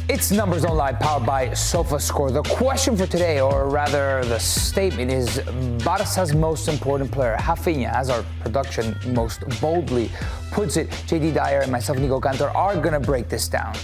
It's Numbers Online, powered by Sofascore. The question for today, or rather the statement, is Barça's most important player, Raphinha, as our production most boldly puts it. JayDee Dyer and myself, Nico Cantor, are going to break this down.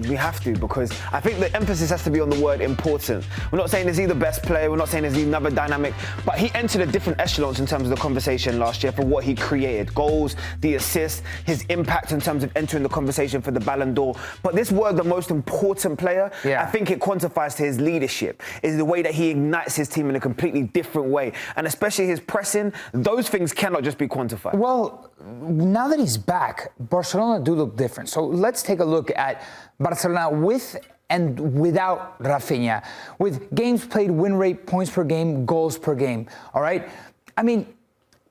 We have to, because I think the emphasis has to be on the word important. We're not saying is he the best player, we're not saying is he another dynamic, but he entered a different echelons in terms of the conversation last year for what he created. Goals, the assists, his impact in terms of entering the conversation for the Ballon d'Or. But this word, the most important player, I think it quantifies to his leadership, is the way that he ignites his team in a completely different way. And especially his pressing, those things cannot just be quantified. Well, now that he's back, Barcelona do look different. So let's take a look at Barcelona with and without Raphinha, with games played, win rate, points per game, goals per game, all right? I mean,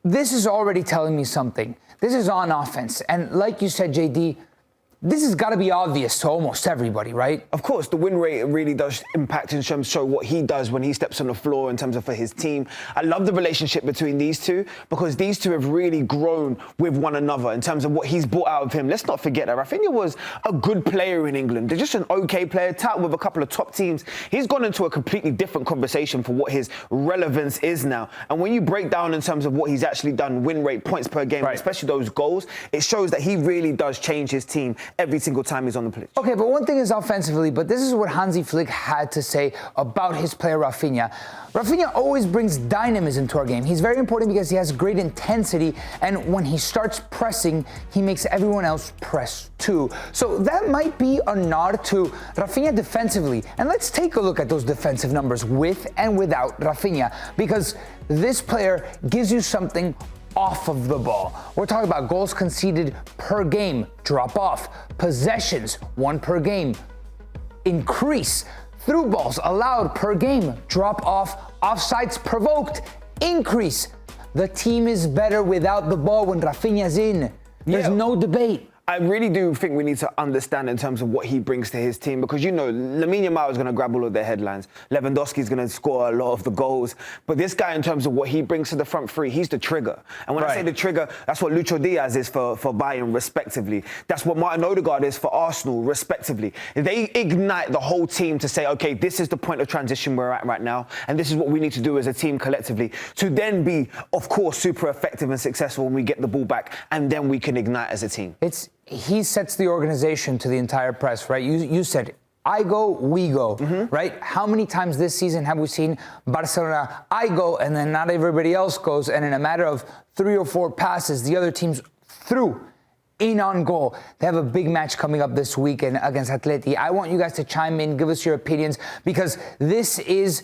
this is already telling me something. This is on offense. And like you said, JayDee, this has got to be obvious to almost everybody, right? Of course, the win rate really does impact and show what he does when he steps on the floor in terms of for his team. I love the relationship between these two, because these two have really grown with one another in terms of what he's brought out of him. Let's not forget that Raphinha was a good player in England. They're just an okay player, tight with a couple of top teams. He's gone into a completely different conversation for what his relevance is now. And when you break down in terms of what he's actually done, win rate, points per game, especially those goals, it shows that he really does change his team every single time he's on the pitch. Okay, but one thing is offensively, but this is what Hansi Flick had to say about his player Raphinha. Raphinha always brings dynamism to our game. He's very important because he has great intensity, and when he starts pressing, he makes everyone else press too. So that might be a nod to Raphinha defensively. And let's take a look at those defensive numbers with and without Raphinha, because this player gives you something off of the ball. We're talking about goals conceded per game, drop off, possessions, 1 per game, increase, through balls allowed per game, drop off, offsides provoked, increase. The team is better without the ball when Raphinha's in. There's no debate. I really do think we need to understand in terms of what he brings to his team, because, you know, Lamine Yamal is going to grab all of their headlines. Lewandowski is going to score a lot of the goals. But this guy, in terms of what he brings to the front three, he's the trigger. And when I say the trigger, that's what Lucho Diaz is for Bayern, respectively. That's what Martin Odegaard is for Arsenal, respectively. They ignite the whole team to say, OK, this is the point of transition we're at right now, and this is what we need to do as a team collectively, to then be, of course, super effective and successful when we get the ball back, and then we can ignite as a team. He sets the organization to the entire press, right? You said, I go, we go, right? How many times this season have we seen Barcelona, I go, and then not everybody else goes, and in a matter of 3 or 4 passes, the other team's through, in on goal. They have a big match coming up this weekend against Atleti. I want you guys to chime in, give us your opinions, because this is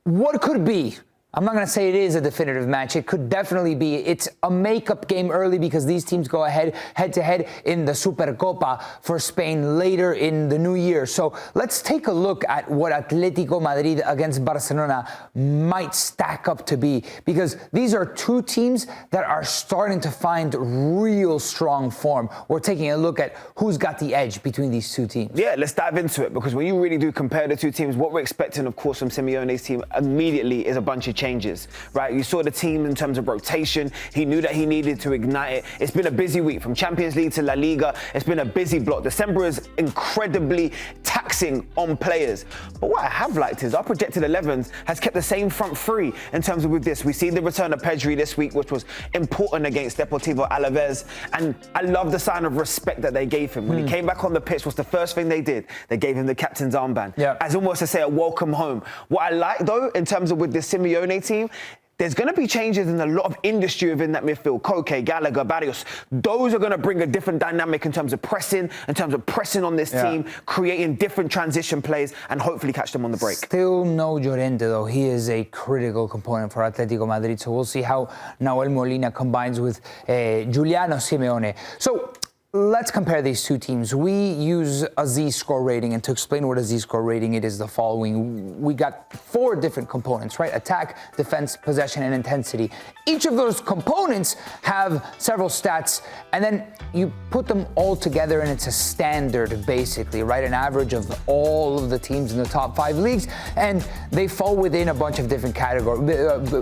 what could be. I'm not going to say it is a definitive match. It could definitely be. It's a makeup game early, because these teams go head-to-head in the Supercopa for Spain later in the new year. So let's take a look at what Atlético Madrid against Barcelona might stack up to be, because these are two teams that are starting to find real strong form. We're taking a look at who's got the edge between these two teams. Yeah, let's dive into it, because when you really do compare the two teams, what we're expecting, of course, from Simeone's team immediately is a bunch of changes, right? You saw the team in terms of rotation. He knew that he needed to ignite it. It's been a busy week from Champions League to La Liga. It's been a busy block. December is incredibly taxing on players. But what I have liked is our projected 11s has kept the same front three in terms of with this. We see the return of Pedri this week, which was important against Deportivo Alaves. And I love the sign of respect that they gave him. When he came back on the pitch, what's the first thing they did? They gave him the captain's armband. As almost to say a welcome home. What I like, though, in terms of with the Simeone team, there's going to be changes in a lot of industry within that midfield. Koke, Gallagher, Barrios. Those are going to bring a different dynamic in terms of pressing on this team, creating different transition plays, and hopefully catch them on the break. Still no Llorente, though. He is a critical component for Atlético Madrid. So we'll see how Nahuel Molina combines with Giuliano Simeone. So let's compare these two teams. We use a Z-score rating, and to explain what a Z-score rating it is the following. We got 4 different components, right? Attack, defense, possession, and intensity. Each of those components have several stats, and then you put them all together, and it's a standard, basically, right? An average of all of the teams in the top 5 leagues, and they fall within a bunch of different categories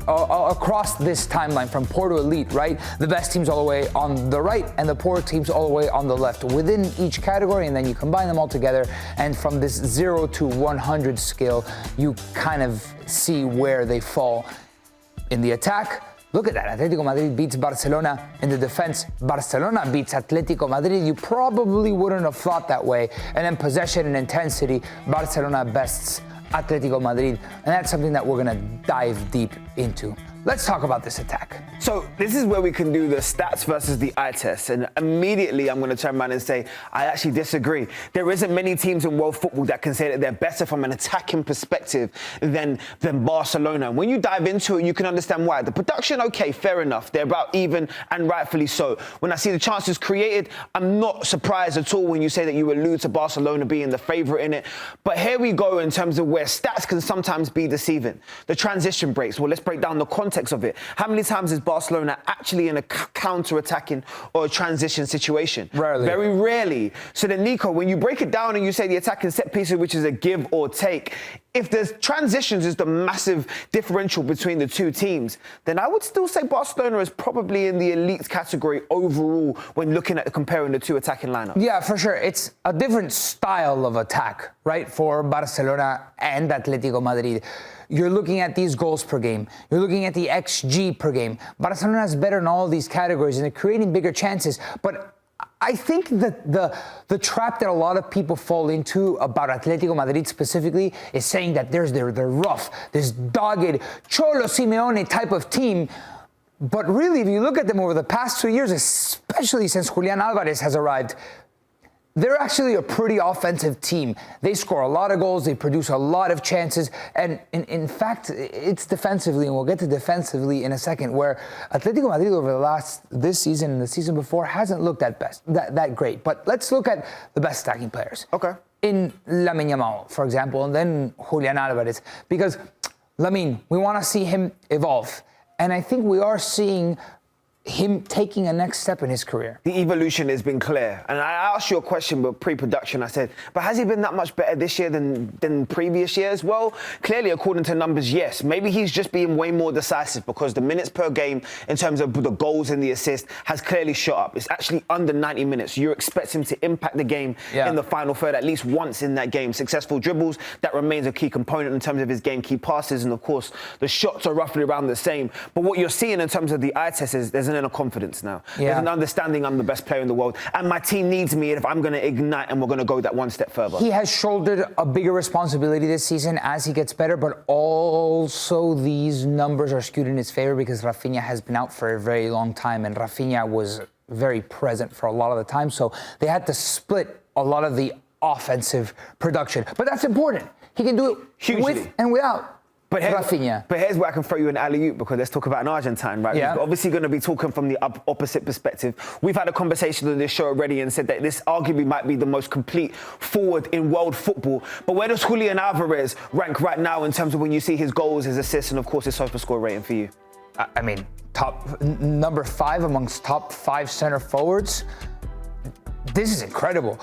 across this timeline, from poor to elite, right? The best teams all the way on the right, and the poor teams all the way way on the left within each category, and then you combine them all together, and from this 0 to 100 scale, you kind of see where they fall. In the attack, look at that. Atletico Madrid beats Barcelona. In the defense, Barcelona beats Atletico Madrid. You probably wouldn't have thought that way. And then possession and intensity, Barcelona bests Atletico Madrid. And that's something that we're going to dive deep into. Let's talk about this attack. So this is where we can do the stats versus the eye test. And immediately I'm going to turn around and say, I actually disagree. There isn't many teams in world football that can say that they're better from an attacking perspective than Barcelona. When you dive into it, you can understand why. The production, okay, fair enough. They're about even, and rightfully so. When I see the chances created, I'm not surprised at all when you say that you allude to Barcelona being the favourite in it. But here we go in terms of where stats can sometimes be deceiving. The transition breaks. Well, let's break down the context of it. How many times is Barcelona actually in a counter-attacking or a transition situation? Rarely. Very rarely. So then, Nico, when you break it down and you say the attacking set pieces, which is a give or take, if the transitions is the massive differential between the two teams, then I would still say Barcelona is probably in the elite category overall when looking at comparing the two attacking lineups. Yeah, for sure. It's a different style of attack, right, for Barcelona and Atletico Madrid. You're looking at these goals per game. You're looking at the XG per game. Barcelona is better in all of these categories, and they're creating bigger chances. But I think that the trap that a lot of people fall into about Atletico Madrid specifically is saying that they're rough, this dogged Cholo Simeone type of team. But really, if you look at them over the past 2 years, especially since Julián Alvarez has arrived, they're actually a pretty offensive team. They score a lot of goals, they produce a lot of chances, and in fact, it's defensively, and we'll get to defensively in a second, where Atletico Madrid over this season and the season before hasn't looked that great. But let's look at the best attacking players. Okay. In Lamine Yamal, for example, and then Julián Alvarez, because Lamine, we want to see him evolve, and I think we are seeing him taking a next step in his career. The evolution has been clear. And I asked you a question but pre-production. I said, but has he been that much better this year than previous years? Well, clearly, according to numbers, yes. Maybe he's just being way more decisive because the minutes per game in terms of the goals and the assists has clearly shot up. It's actually under 90 minutes. You expect him to impact the game in the final third at least once in that game. Successful dribbles, that remains a key component in terms of his game. Key passes, and of course, the shots are roughly around the same. But what you're seeing in terms of the eye test is there's an inner confidence now. There's an understanding I'm the best player in the world, and my team needs me if I'm going to ignite and we're going to go that one step further. He has shouldered a bigger responsibility this season as he gets better, but also these numbers are skewed in his favor because Raphinha has been out for a very long time, and Raphinha was very present for a lot of the time, so they had to split a lot of the offensive production. But that's important. He can do it hugely, with and without. But here's where I can throw you an alley-oop, because let's talk about an Argentine, right? Yeah. We're obviously going to be talking from the opposite perspective. We've had a conversation on this show already and said that this arguably might be the most complete forward in world football. But where does Julián Alvarez rank right now in terms of when you see his goals, his assists, and of course his Sofascore rating for you? I mean, number 5 amongst top 5 center forwards. This is incredible.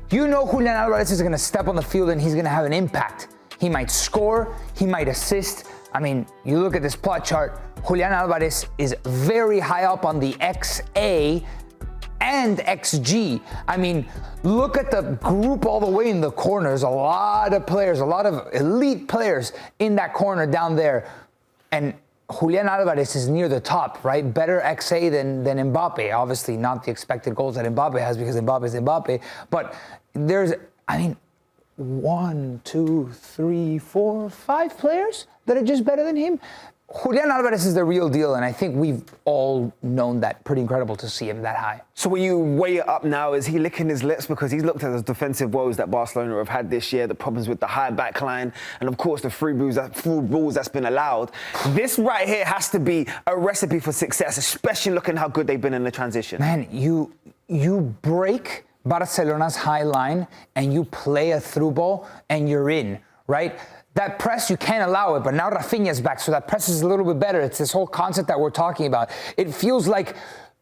You know Julián Alvarez is going to step on the field and he's going to have an impact. He might score, he might assist. I mean, you look at this plot chart, Julián Alvarez is very high up on the XA and XG. I mean, look at the group all the way in the corners. A lot of players, a lot of elite players in that corner down there. And Julián Alvarez is near the top, right? Better XA than Mbappe. Obviously, not the expected goals that Mbappe has because Mbappe is Mbappe. But there's, I mean, 1, 2, 3, 4, 5 players that are just better than him. Julián Alvarez is the real deal, and I think we've all known that. Pretty incredible to see him that high. So when you weigh it up now, is he licking his lips because he's looked at those defensive woes that Barcelona have had this year, the problems with the high back line, and of course the free balls that's been allowed. This right here has to be a recipe for success, especially looking how good they've been in the transition. Man, you break Barcelona's high line and you play a through ball and you're in, right? That press, you can't allow it, but now Raphinha's back, so that press is a little bit better. It's this whole concept that we're talking about. It feels like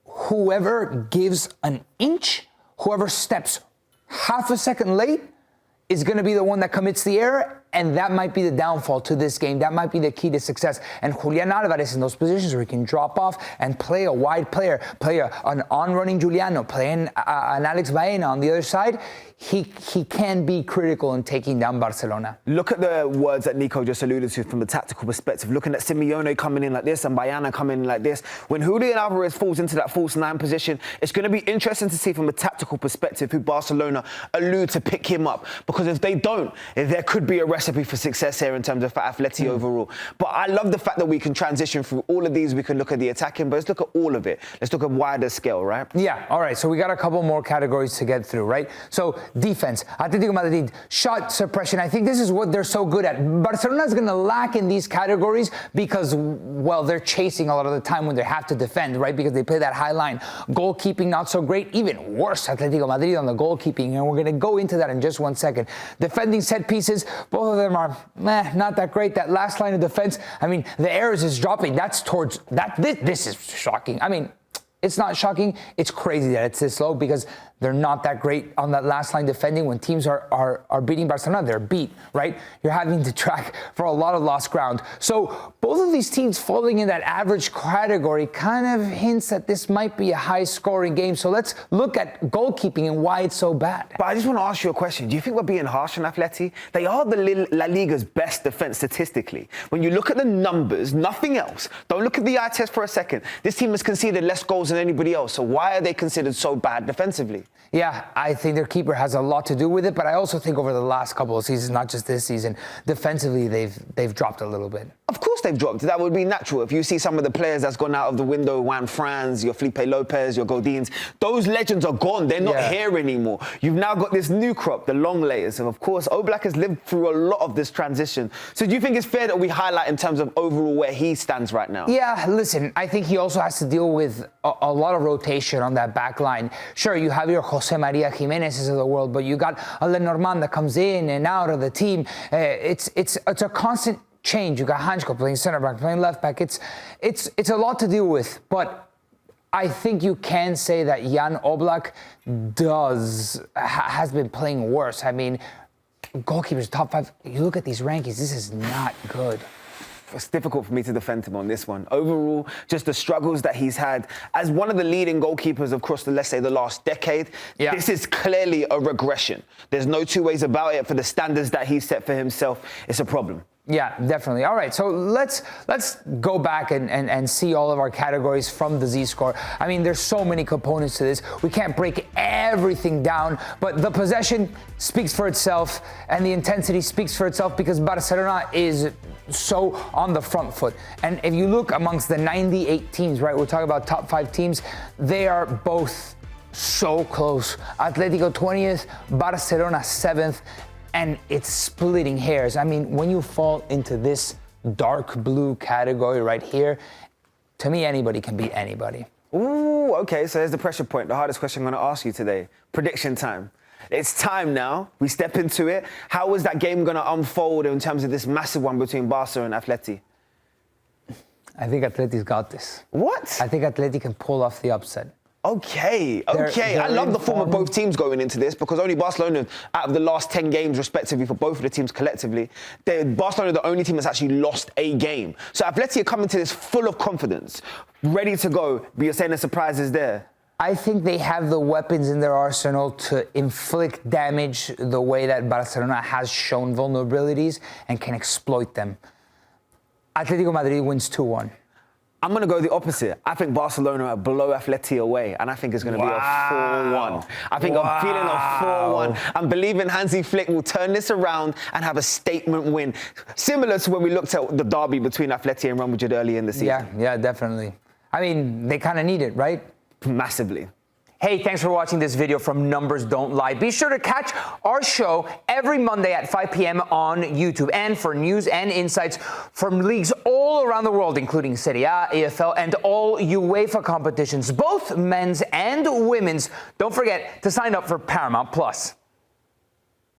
whoever gives an inch, whoever steps half a second late is going to be the one that commits the error, And that might be the downfall to this game. That might be the key to success. And Julián Alvarez in those positions where he can drop off and play a wide player, play an on-running Juliano, play an Alex Baena on the other side, he can be critical in taking down Barcelona. Look at the words that Nico just alluded to from the tactical perspective. Looking at Simeone coming in like this and Baena coming in like this. When Julián Alvarez falls into that false nine position, it's going to be interesting to see from a tactical perspective who Barcelona allude to pick him up. Because if they don't, there could be a recipe for success here in terms of for Atleti overall. But I love the fact that we can transition through all of these. We can look at the attacking, but let's look at all of it. Let's look at wider scale, right? Yeah, all right. So we got a couple more categories to get through, right? So defense, Atlético Madrid, shot suppression. I think this is what they're so good at. Barcelona is going to lack in these categories because, well, they're chasing a lot of the time when they have to defend, right? Because they play that high line. Goalkeeping, not so great. Even worse, Atlético Madrid on the goalkeeping. And we're going to go into that in just 1 second. Defending set pieces, both of them are not that great. That last line of defense, I mean, the errors is dropping. That's towards that. This is shocking. I mean, it's not shocking. It's crazy that it's this low because they're not that great on that last line defending. When teams are beating Barcelona, they're beat, right? You're having to track for a lot of lost ground. So both of these teams falling in that average category kind of hints that this might be a high-scoring game. So let's look at goalkeeping and why it's so bad. But I just want to ask you a question. Do you think we're being harsh on Atleti? They are the La Liga's best defense statistically. When you look at the numbers, nothing else. Don't look at the eye test for a second. This team has conceded less goals than anybody else. So why are they considered so bad defensively? Yeah, I think their keeper has a lot to do with it, but I also think over the last couple of seasons, not just this season, defensively they've dropped a little bit. Of course they've dropped. That would be natural. If you see some of the players that's gone out of the window, Juan Franz, your Felipe Lopez, your Godins, those legends are gone. They're not here anymore. You've now got this new crop, the long layers. And of course, Oblak has lived through a lot of this transition. So do you think it's fair that we highlight in terms of overall where he stands right now? Yeah, listen, I think he also has to deal with a lot of rotation on that back line. Sure, you have your Jose Maria Jimenez's of the world, but you got a Lenormand that comes in and out of the team. It's a constant change. You got Hansko playing center back, playing left back. It's a lot to deal with, but I think you can say that Jan Oblak has been playing worse. I mean, goalkeepers top 5. You look at these rankings. This is not good. It's difficult for me to defend him on this one. Overall, just the struggles that he's had as one of the leading goalkeepers across let's say, the last decade. Yeah. This is clearly a regression. There's no two ways about it. For the standards that he set for himself, it's a problem. Yeah, definitely. All right, so let's go back and see all of our categories from the Z-score. I mean, there's so many components to this. We can't break everything down, but the possession speaks for itself, and the intensity speaks for itself because Barcelona is so on the front foot. And if you look amongst the 98 teams, right, we're talking about top 5 teams, they are both so close. Atletico 20th, Barcelona 7th, and it's splitting hairs. I mean, when you fall into this dark blue category right here, to me, anybody can beat anybody. Ooh, okay, so there's the pressure point, the hardest question I'm going to ask you today. Prediction time. It's time now. We step into it. How is that game going to unfold in terms of this massive one between Barca and Atleti? I think Atleti's got this. What? I think Atleti can pull off the upset. Okay. I love the form of both teams going into this because only Barcelona, out of the last 10 games respectively for both of the teams collectively, Barcelona are the only team that's actually lost a game. So Atleti are coming to this full of confidence, ready to go, but you're saying the surprise is there. I think they have the weapons in their arsenal to inflict damage the way that Barcelona has shown vulnerabilities and can exploit them. Atletico Madrid wins 2-1. I'm going to go the opposite. I think Barcelona are below Atleti away, and I think it's going to be a 4-1. I think I'm feeling a 4-1. I'm believing Hansi Flick will turn this around and have a statement win, similar to when we looked at the derby between Atleti and Real Madrid early in the season. Yeah, definitely. I mean, they kind of need it, right? Massively. Hey, thanks for watching this video from Numbers Don't Lie. Be sure to catch our show every Monday at 5 p.m. on YouTube. And for news and insights from leagues all around the world, including Serie A, EFL, and all UEFA competitions, both men's and women's, don't forget to sign up for Paramount+.